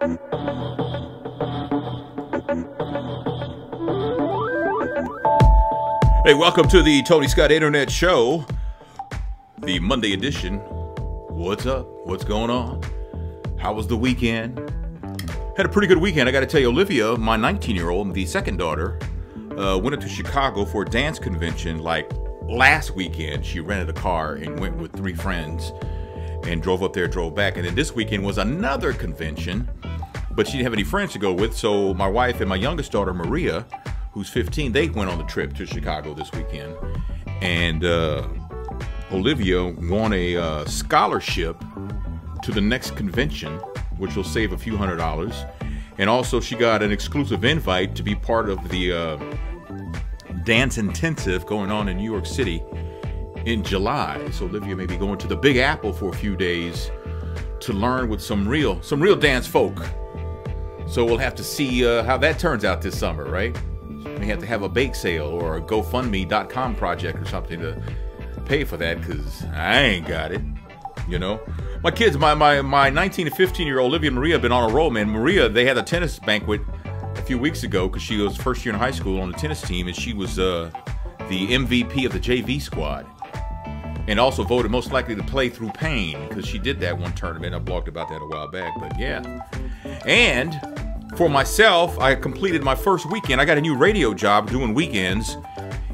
Hey, welcome to the Tony Scott Internet Show, the Monday edition. What's up? What's going on? How was the weekend? Had a pretty good weekend. I got to tell you, Olivia, my 19-year-old, the second daughter, went up to Chicago for a dance convention like last weekend. She rented a car and went with 3 friends and drove up there, drove back. And then this weekend was another convention, but she didn't have any friends to go with. So my wife and my youngest daughter, Maria, who's 15, they went on the trip to Chicago this weekend. And Olivia won a scholarship to the next convention, which will save a few $100s. And also she got an exclusive invite to be part of the dance intensive going on in New York City in July. So Olivia may be going to the Big Apple for a few days to learn with some real dance folk. So we'll have to see how that turns out this summer, right? May have to have a bake sale or a GoFundMe.com project or something to pay for that, because I ain't got it, you know. My kids, my 19 and 15-year-old Olivia and Maria have been on a roll, man. Maria, they had a tennis banquet a few weeks ago because she was first year in high school on the tennis team, and she was the MVP of the JV squad, and also voted most likely to play through pain because she did that one tournament. I blogged about that a while back, but yeah. And for myself, I completed my first weekend. I got a new radio job doing weekends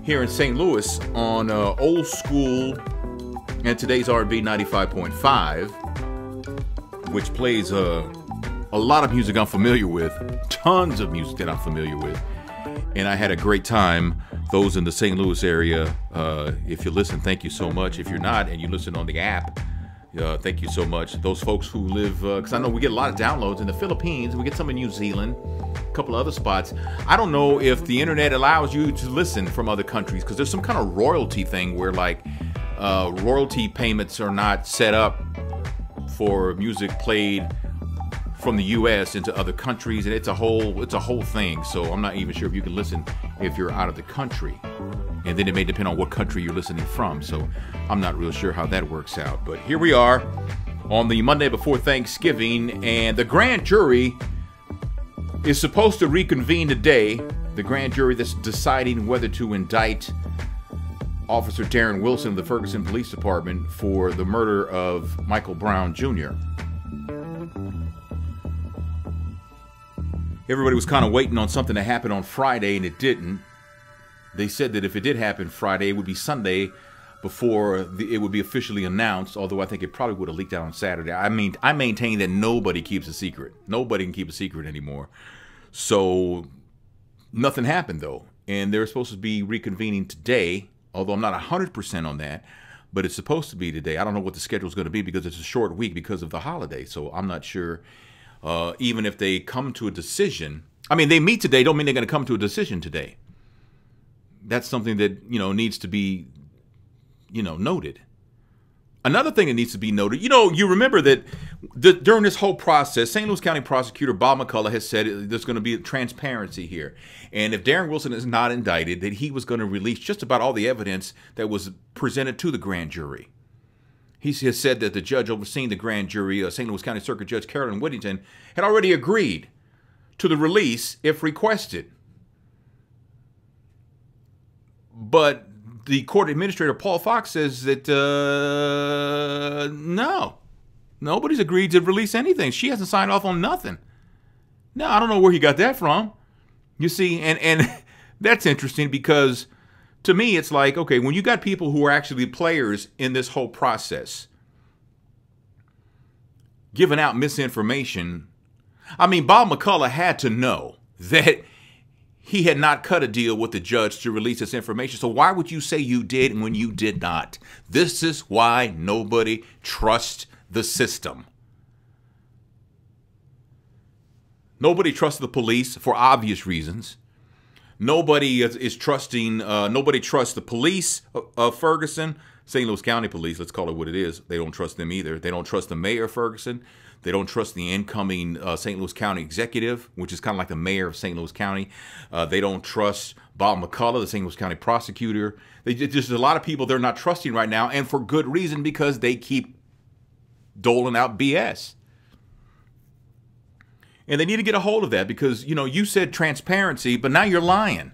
here in St. Louis on Old School and Today's R&B 95.5, which plays a lot of music I'm familiar with, tons of music that I'm familiar with. And I had a great time. Those in the St. Louis area, if you listen, thank you so much. If you're not and you listen on the app, thank you so much. Those folks who live, because I know we get a lot of downloads in the Philippines, we get some in New Zealand, a couple of other spots. I don't know if the internet allows you to listen from other countries, because there's some kind of royalty thing where like royalty payments are not set up for music played from the U.S. into other countries, and it's a whole thing. So I'm not even sure if you can listen if you're out of the country. And then it may depend on what country you're listening from. So I'm not real sure how that works out. But here we are on the Monday before Thanksgiving, and the grand jury is supposed to reconvene today. The grand jury that's deciding whether to indict Officer Darren Wilson of the Ferguson Police Department for the murder of Michael Brown Jr. Everybody was kind of waiting on something to happen on Friday, and it didn't. They said that if it did happen Friday, it would be Sunday before it would be officially announced, although I think it probably would have leaked out on Saturday. I mean, I maintain that nobody keeps a secret. Nobody can keep a secret anymore. So nothing happened, though. And they're supposed to be reconvening today, although I'm not 100% on that, but it's supposed to be today. I don't know what the schedule is going to be because it's a short week because of the holiday, so I'm not sure. Even if they come to a decision, I mean, they meet today, don't mean they're going to come to a decision today. That's something that, needs to be, noted. Another thing that needs to be noted, you remember that during this whole process, St. Louis County Prosecutor Bob McCullough has said there's going to be transparency here. And if Darren Wilson is not indicted, that he was going to release just about all the evidence that was presented to the grand jury. He has said that the judge overseeing the grand jury, St. Louis County Circuit Judge Carolyn Whittington, had already agreed to the release if requested. But the court administrator, Paul Fox, says that, no, nobody's agreed to release anything. She hasn't signed off on nothing. No, I don't know where he got that from. You see, and that's interesting because to me, it's like, okay, when you got people who are actually players in this whole process, giving out misinformation, I mean, Bob McCullough had to know that he had not cut a deal with the judge to release this information. So why would you say you did when you did not? This is why nobody trusts the system. Nobody trusts the police for obvious reasons. Nobody is trusting, nobody trusts the police of Ferguson, St. Louis County Police, let's call it what it is. They don't trust them either. They don't trust the mayor of Ferguson. They don't trust the incoming St. Louis County executive, which is kind of like the mayor of St. Louis County. They don't trust Bob McCullough, the St. Louis County prosecutor. There's a lot of people they're not trusting right now, and for good reason, because they keep doling out BS. And they need to get a hold of that because, you know, you said transparency, but now you're lying.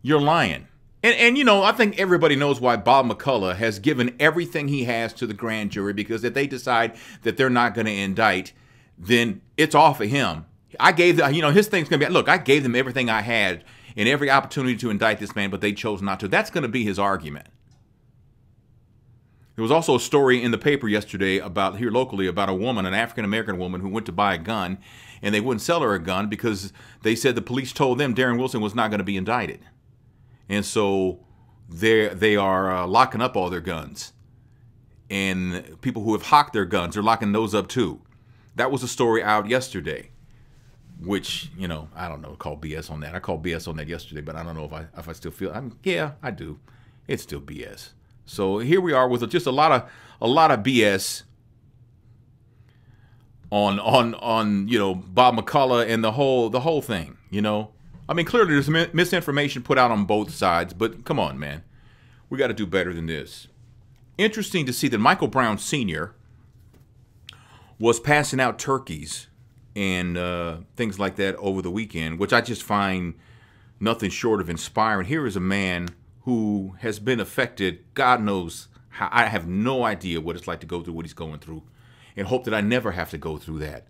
You're lying. And you know, I think everybody knows why Bob McCullough has given everything he has to the grand jury, because if they decide that they're not going to indict, then it's off of him. I gave, you know, his thing's going to be, look, I gave them everything I had and every opportunity to indict this man, but they chose not to. That's going to be his argument. There was also a story in the paper yesterday about, here locally, about a woman, an African-American woman who went to buy a gun, and they wouldn't sell her a gun because they said the police told them Darren Wilson was not going to be indicted. And so they are locking up all their guns. And people who have hawked their guns are locking those up too. That was a story out yesterday, which, you know, I don't know, call BS on that. I called BS on that yesterday, but I don't know if I still feel, yeah, I do. It's still BS. So here we are with just a lot of BS on you know, Bob McCullough and the whole thing, you know. I mean, clearly there's misinformation put out on both sides, but come on, man. We got to do better than this. Interesting to see that Michael Brown Sr. was passing out turkeys and things like that over the weekend, which I just find nothing short of inspiring. Here is a man who has been affected, God knows how. I have no idea what it's like to go through what he's going through, and hope that I never have to go through that.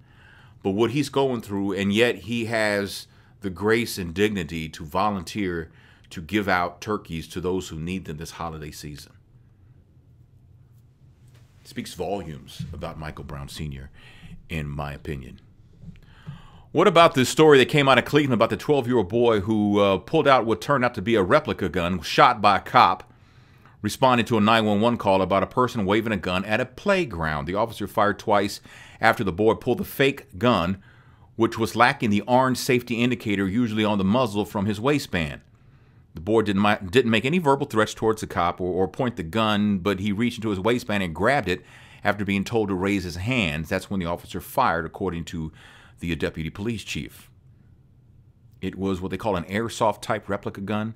But what he's going through, and yet he has the grace and dignity to volunteer to give out turkeys to those who need them this holiday season. It speaks volumes about Michael Brown Sr., in my opinion. What about this story that came out of Cleveland about the 12-year-old boy who pulled out what turned out to be a replica gun, shot by a cop, responding to a 911 call about a person waving a gun at a playground? The officer fired twice after the boy pulled the fake gun, which was lacking the orange safety indicator usually on the muzzle, from his waistband. The boy didn't make any verbal threats towards the cop or point the gun, but he reached into his waistband and grabbed it after being told to raise his hands. That's when the officer fired, according to the deputy police chief. It was what they call an airsoft-type replica gun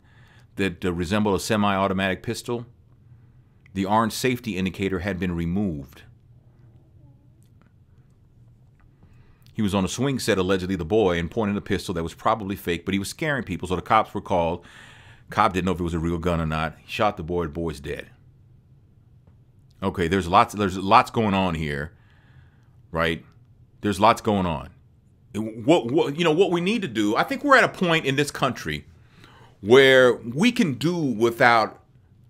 that resembled a semi-automatic pistol. The orange safety indicator had been removed. He was on a swing set, allegedly, the boy, and pointed a pistol that was probably fake, but he was scaring people, so the cops were called. Cop didn't know if it was a real gun or not. He shot the boy. The boy's dead. Okay, there's lots going on here, right? There's lots going on. What we need to do, I think we're at a point in this country where we can do without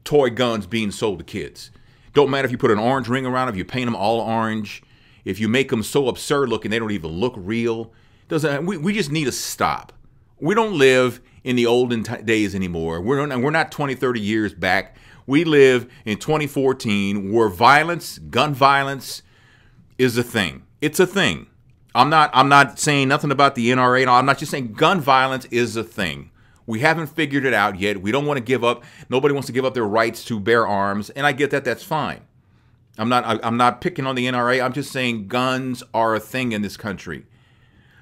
toy guns being sold to kids. Don't matter if you put an orange ring around them, if you paint them all orange, if you make them so absurd looking they don't even look real. We just need to stop. We don't live in the olden days anymore. We're not 20, 30 years back. We live in 2014 where gun violence is a thing. It's a thing. I'm not saying nothing about the NRA. No, I'm not just saying gun violence is a thing. We haven't figured it out yet. We don't want to give up. Nobody wants to give up their rights to bear arms, and I get that. That's fine. I'm not picking on the NRA. I'm just saying guns are a thing in this country.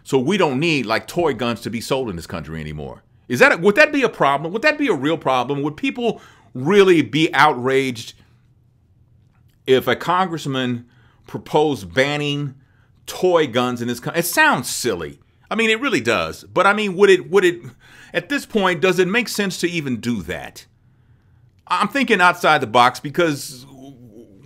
So we don't need like toy guns to be sold in this country anymore. Would that be a problem? Would that be a real problem? Would people really be outraged if a congressman proposed banning toy guns in this country? It sounds silly. I mean, it really does. But I mean, would it at this point, does it make sense to even do that? I'm thinking outside the box because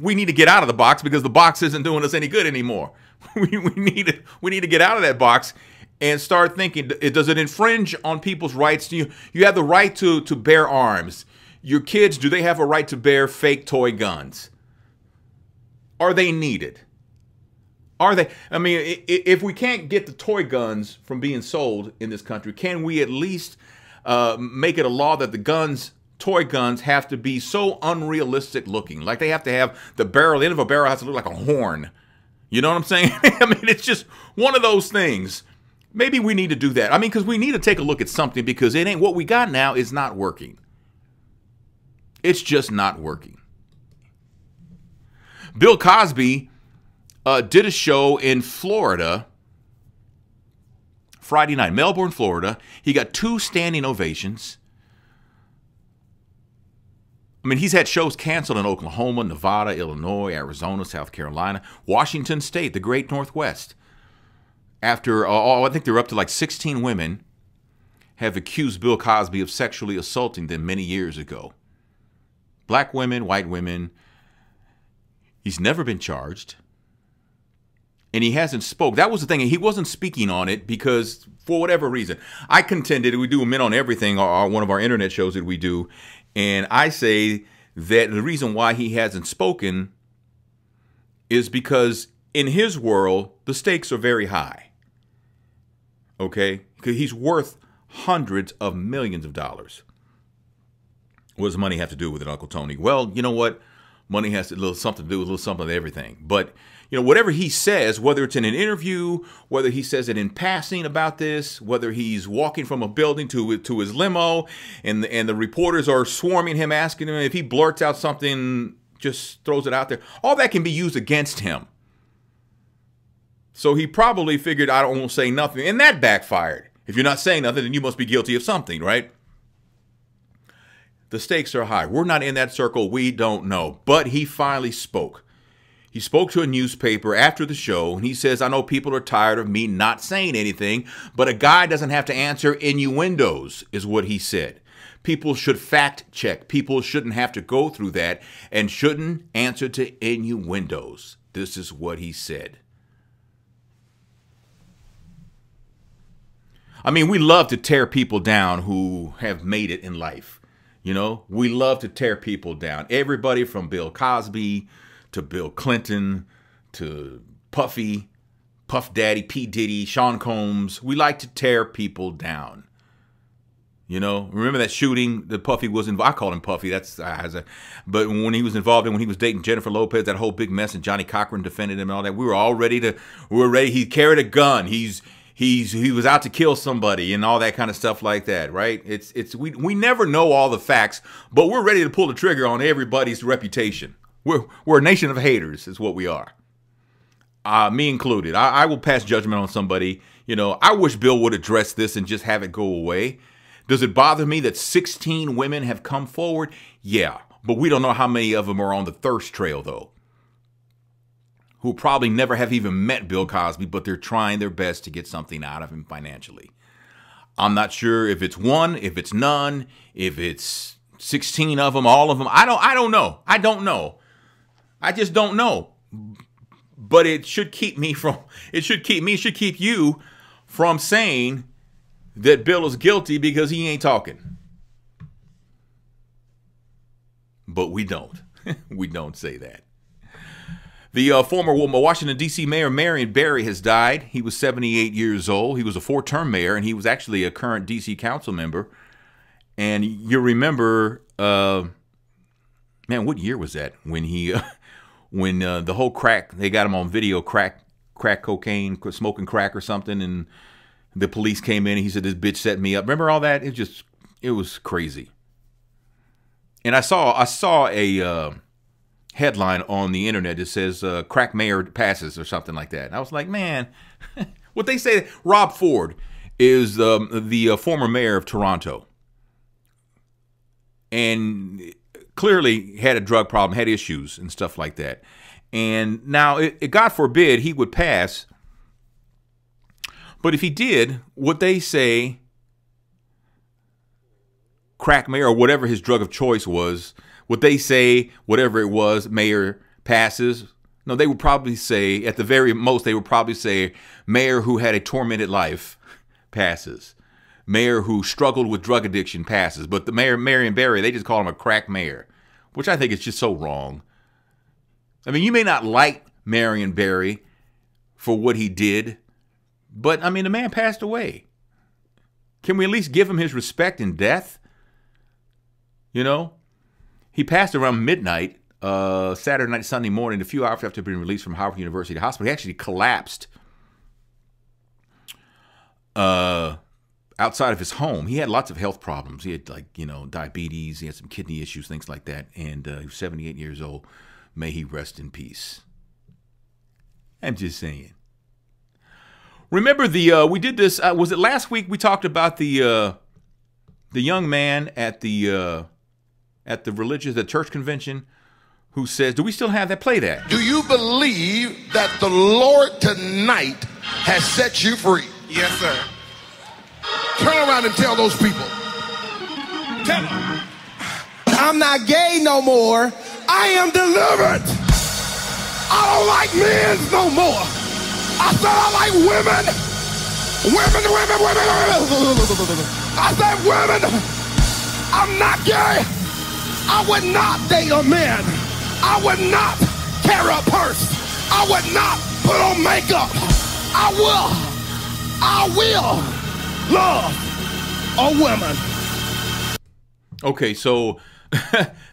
we need to get out of the box because the box isn't doing us any good anymore. We need to get out of that box and start thinking, does it infringe on people's rights? You have the right to bear arms. Your kids, do they have a right to bear fake toy guns? Are they needed? Are they? I mean, if we can't get the toy guns from being sold in this country, can we at least make it a law that the toy guns have to be so unrealistic looking? Like they have to have the end of a barrel has to look like a horn. You know what I'm saying? I mean, it's just one of those things. Maybe we need to do that. I mean, because we need to take a look at something because it ain't what we got now is not working. It's just not working. Bill Cosby did a show in Florida Friday night, Melbourne, Florida. He got 2 standing ovations. I mean, he's had shows canceled in Oklahoma, Nevada, Illinois, Arizona, South Carolina, Washington State, the Great Northwest. after, I think they're up to like 16 women have accused Bill Cosby of sexually assaulting them many years ago. Black women, white women. He's never been charged. And he hasn't spoke. That was the thing. He wasn't speaking on it because for whatever reason. I contended, we do a Men on Everything, one of our internet shows that we do. And I say that the reason why he hasn't spoken is because in his world, the stakes are very high. Okay? Because he's worth hundreds of millions of dollars. What does money have to do with it, Uncle Tony? Well, you know what? Money has something to do with a little something with everything. But, you know, whatever he says, whether it's in an interview, whether he says it in passing about this, whether he's walking from a building to his limo and the reporters are swarming him, asking him if he blurts out something, just throws it out there, all that can be used against him. So he probably figured, I won't say nothing. And that backfired. If you're not saying nothing, then you must be guilty of something, right? The stakes are high. We're not in that circle. We don't know. But he finally spoke. He spoke to a newspaper after the show, and he says, I know people are tired of me not saying anything, but a guy doesn't have to answer innuendos, is what he said. People should fact check. People shouldn't have to go through that and shouldn't answer to innuendos. This is what he said. I mean, we love to tear people down who have made it in life. You know, we love to tear people down. Everybody from Bill Cosby to Bill Clinton to Puffy, Puff Daddy, P. Diddy, Sean Combs. We like to tear people down. You know, remember that shooting that Puffy was involved? I call him Puffy. But when he was involved in, when he was dating Jennifer Lopez, that whole big mess, and Johnny Cochran defended him and all that. We were ready. He carried a gun. He was out to kill somebody and all that kind of stuff like that, right? We never know all the facts, but we're ready to pull the trigger on everybody's reputation. We're a nation of haters, is what we are. Me included. I will pass judgment on somebody. You know, I wish Bill would address this and just have it go away. Does it bother me that 16 women have come forward? Yeah, but we don't know how many of them are on the thirst trail, though, who probably never have even met Bill Cosby, but they're trying their best to get something out of him financially. I'm not sure if it's one, if it's none, if it's 16 of them, all of them. I don't know. I don't know. I just don't know. But it should keep me from, it should keep you from saying that Bill is guilty because he ain't talking. But we don't. We don't say that. The former Washington, D.C. Mayor Marion has died. He was 78 years old. He was a 4-term mayor, and he was actually a current D.C. council member. And you remember, man, what year was that? When the whole crack, they got him on video, crack cocaine, smoking crack or something, and the police came in and he said, this bitch set me up. Remember all that? It was crazy. And I saw a headline on the internet that says crack mayor passes or something like that. And I was like, man, what they say, Rob Ford is the former mayor of Toronto. And clearly had a drug problem, had issues and stuff like that. And now, God forbid he would pass. But if he did, would they say crack mayor or whatever his drug of choice was, would they say whatever it was, mayor passes? No, they would probably say, at the very most, they would probably say mayor who had a tormented life passes. Mayor who struggled with drug addiction passes. But the mayor, Marion Barry, they just call him a crack mayor, which I think is just so wrong. I mean, you may not like Marion Barry for what he did, but, I mean, the man passed away. Can we at least give him his respect in death? You know? He passed around midnight, Saturday night, Sunday morning, a few hours after being released from Howard University Hospital. He actually collapsed outside of his home. He had lots of health problems. He had, like, you know, diabetes. He had some kidney issues, things like that. And he was 78 years old. May he rest in peace. I'm just saying. Remember we did this, was it last week we talked about the young man at the church convention who says, do we still have that? Play that. Do you believe that the Lord tonight has set you free. Yes, sir. Turn around and tell those people. Tell them. I'm not gay no more. I am delivered. I don't like men no more. I said I like women. Women. I said women. I'm not gay. I would not date a man. I would not carry a purse. I would not put on makeup. I will love a woman. Okay, so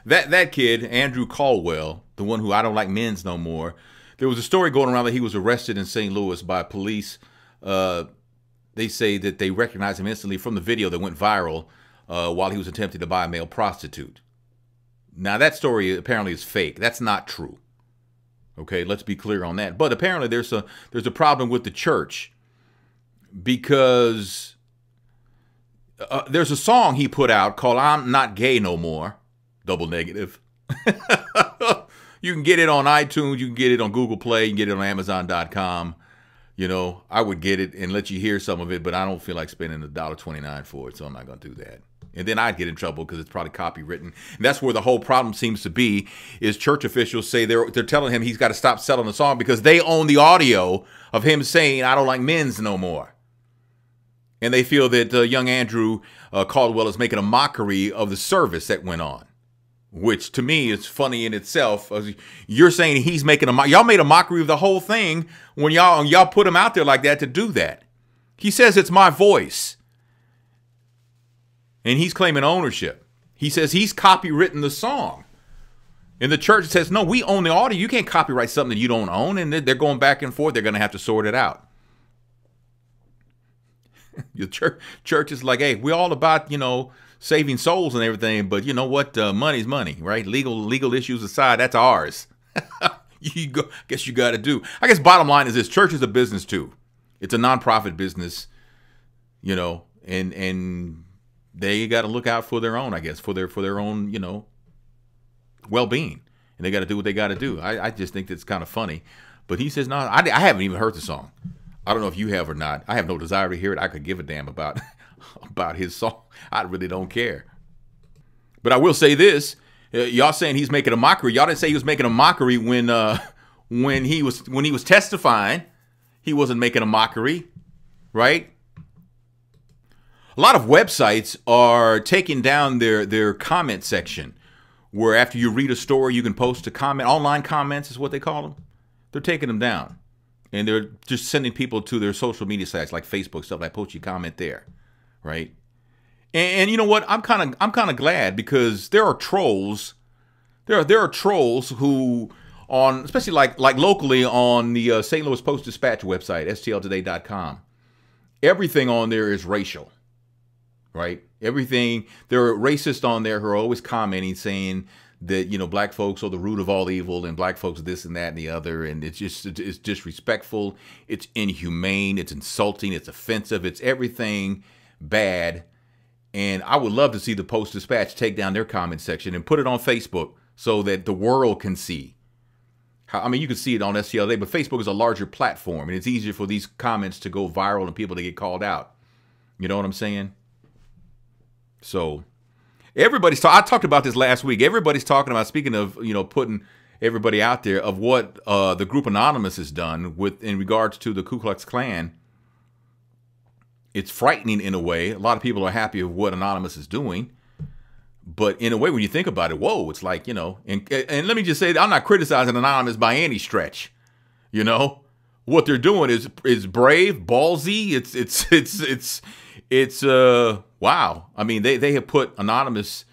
that kid, Andrew Caldwell, the one who I don't like men's no more, there was a story going around that he was arrested in St. Louis by police. They say that they recognized him instantly from the video that went viral while he was attempting to buy a male prostitute. Now, that story apparently is fake. That's not true. Okay, let's be clear on that. But apparently there's a problem with the church because there's a song he put out called I'm Not Gay No More, double negative. You can get it on iTunes. You can get it on Google Play. You can get it on Amazon.com. You know, I would get it and let you hear some of it, but I don't feel like spending $1.29 for it, so I'm not going to do that. And then I'd get in trouble because it's probably copywritten. And that's where the whole problem seems to be, is church officials say they're telling him he's got to stop selling the song because they own the audio of him saying, I don't like men's no more. And they feel that young Andrew Caldwell is making a mockery of the service that went on, which to me is funny in itself. You're saying he's making y'all made a mockery of the whole thing when y'all put him out there like that to do that. He says it's my voice. And he's claiming ownership. He says he's copywritten the song. And the church says, no, we own the audio. You can't copyright something that you don't own. And they're going back and forth. They're going to have to sort it out. The church is like, hey, we're all about, saving souls and everything. But you know what? Money's money, right? Legal issues aside, that's ours. Guess you got to do. I guess bottom line is this. Church is a business too. It's a nonprofit business, and they got to look out for their own, I guess, for their own, well-being. And they got to do what they got to do. I just think that's kind of funny. But he says, no, I haven't even heard the song. I don't know if you have or not. I have no desire to hear it. I could give a damn about his song. I really don't care. But I will say this. Y'all saying he's making a mockery. Y'all didn't say he was making a mockery when he was testifying. He wasn't making a mockery, right? A lot of websites are taking down their comment section, where after you read a story, you can post a comment. Online comments is what they call them. They're taking them down, and they're just sending people to their social media sites like Facebook, stuff like post your comment there, right? And you know what? I'm kind of glad, because there are trolls. There are trolls who especially like locally on the St. Louis Post-Dispatch website, stltoday.com. Everything on there is racial. Right? Everything. There are racists on there who are always commenting, saying that, black folks are the root of all evil, and black folks this and that and the other. And it's disrespectful. It's inhumane. It's insulting. It's offensive. It's everything bad. And I would love to see the Post-Dispatch take down their comment section and put it on Facebook so that the world can see. You can see it on STL, but Facebook is a larger platform, and it's easier for these comments to go viral and people to get called out. You know what I'm saying? So everybody's I talked about this last week. Everybody's talking about, speaking of, putting everybody out there, of what the group Anonymous has done in regards to the Ku Klux Klan. It's frightening in a way. A lot of people are happy with what Anonymous is doing. But in a way, when you think about it, whoa, it's like, and let me just say, I'm not criticizing Anonymous by any stretch. What they're doing is brave, ballsy. It's wow. They have put Anonymous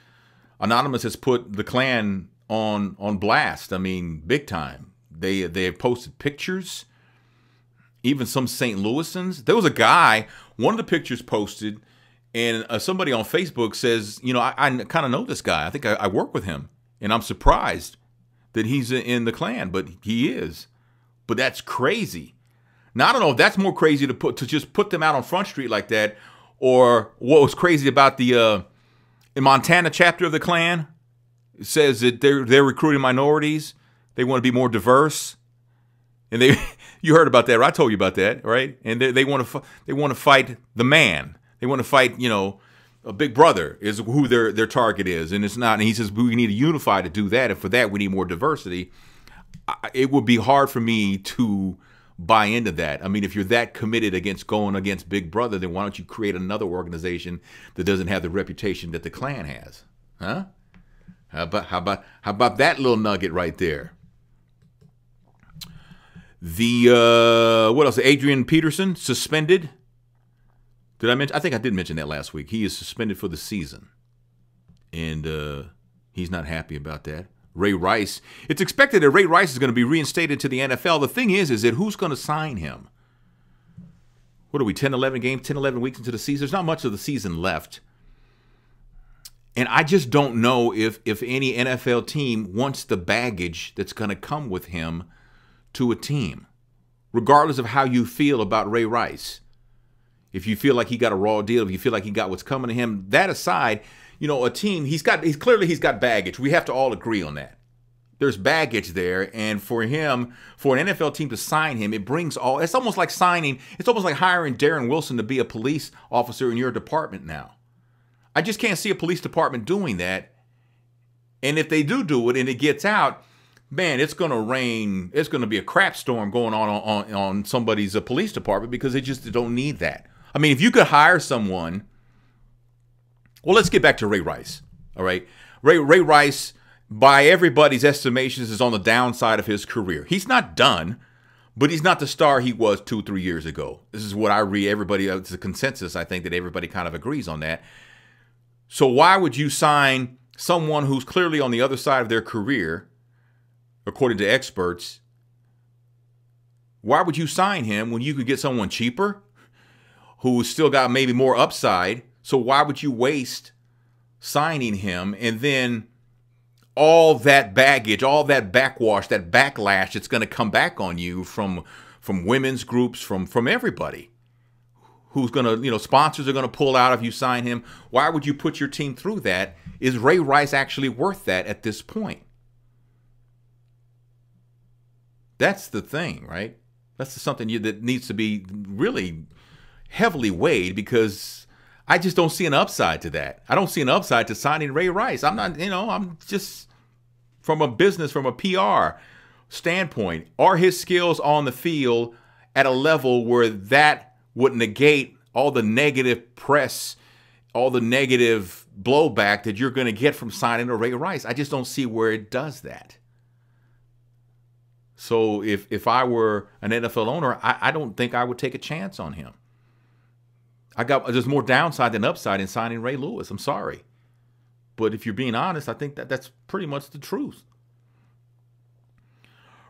has put the Klan on blast. Big time. They have posted pictures, even some St. Louisans. There was a guy, one of the pictures posted, and somebody on Facebook says, I kind of know this guy. I think I work with him, and I'm surprised that he's in the Klan, but he is. But that's crazy. Now, I don't know if that's more crazy to just put them out on Front Street like that, or what was crazy about the in Montana chapter of the Klan. It says that they're recruiting minorities. They want to be more diverse. And You heard about that, right? I told you about that, right? And they want to fight the man. They want to fight, a Big Brother is who their target is, and it's not. And he says we need to unify to do that, and for that we need more diversity. It would be hard for me to buy into that. I mean, if you're that committed against going against Big Brother, then why don't you create another organization that doesn't have the reputation that the Klan has? Huh? How about that little nugget right there? What else? Adrian Peterson suspended. Did I mention? I think I did mention that last week. He is suspended for the season, and he's not happy about that. Ray Rice. It's expected that Ray Rice is going to be reinstated to the NFL. The thing is that who's going to sign him? What are we, 10, 11 games, 10, 11 weeks into the season? There's not much of the season left. And I just don't know if any NFL team wants the baggage that's going to come with him to a team, regardless of how you feel about Ray Rice. If you feel like he got a raw deal, if you feel like he got what's coming to him, that aside, a team, he's got baggage. We have to all agree on that. There's baggage there, and for an NFL team to sign him, it's almost like hiring Darren Wilson to be a police officer in your department now. I just can't see a police department doing that. And if they do it and it gets out, man, it's going to rain. It's going to be a crap storm going on somebody's police department because they just don't need that. I mean, if you could hire someone, well, let's get back to Ray Rice. All right. Ray Rice, by everybody's estimations, is on the downside of his career. He's not done, but he's not the star he was 2-3 years ago. This is what I read. It's a consensus. I think that everybody kind of agrees on that. So why would you sign someone who's clearly on the other side of their career, according to experts? Why would you sign him when you could get someone cheaper who's still got maybe more upside? So why would you waste signing him and then all that baggage, all that backwash, that backlash that's going to come back on you from women's groups, from everybody? Who's going to, sponsors are going to pull out if you sign him. Why would you put your team through that? Is Ray Rice actually worth that at this point? That's the thing, right? That's something that needs to be really heavily weighed, because I just don't see an upside to that. I don't see an upside to signing Ray Rice. I'm not, I'm just, from a business, from a PR standpoint, are his skills on the field at a level where that would negate all the negative press, all the negative blowback that you're going to get from signing a Ray Rice? I just don't see where it does that. So if I were an NFL owner, I don't think I would take a chance on him. There's more downside than upside in signing Ray Lewis. I'm sorry. But if you're being honest, I think that's pretty much the truth.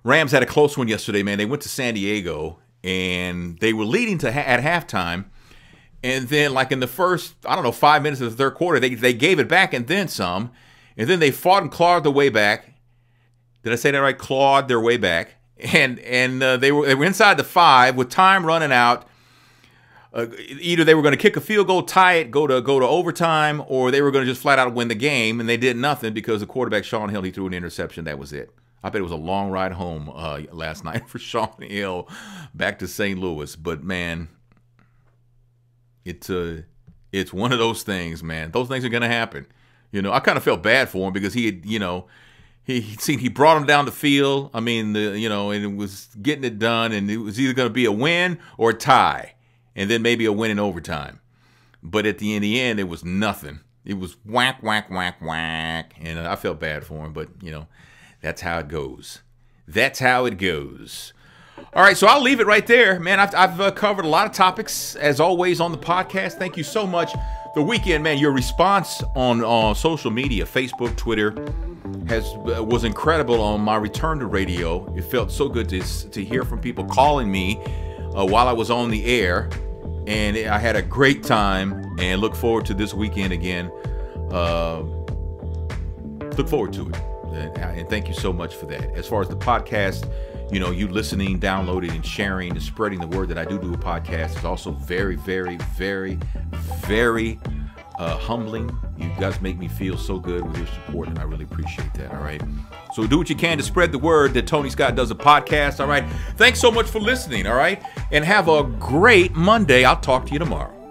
Rams had a close one yesterday, man. They went to San Diego, and they were leading at halftime. And then, like in the first, 5 minutes of the third quarter, they gave it back and then some. And then they fought and clawed their way back. Did I say that right? Clawed their way back. And they were inside the 5 with time running out. Either they were going to kick a field goal, tie it, go to overtime, or they were going to just flat out win the game. And they did nothing because the quarterback, Sean Hill, he threw an interception. That was it. I bet it was a long ride home last night for Sean Hill back to St. Louis. But, man, it's one of those things, man. Those things are going to happen. I kind of felt bad for him because he had, he brought him down the field. I mean, and it was getting it done, and it was either going to be a win or a tie, and then maybe a win in overtime. But in the end, it was nothing. It was whack, whack, whack, whack, and I felt bad for him. But that's how it goes. That's how it goes. All right, so I'll leave it right there, man. I've covered a lot of topics as always on the podcast. Thank you so much. The weekend, man, your response on social media, Facebook, Twitter, was incredible on my return to radio. It felt so good to hear from people calling me while I was on the air, and I had a great time and look forward to this weekend again. Look forward to it, and thank you so much for that. As far as the podcast, you listening, downloading, and sharing and spreading the word that I do a podcast is also very, very, very, very humbling. You guys make me feel so good with your support, and I really appreciate that, all right? So do what you can to spread the word that Tony Scott does a podcast, all right? Thanks so much for listening, all right? And have a great Monday. I'll talk to you tomorrow.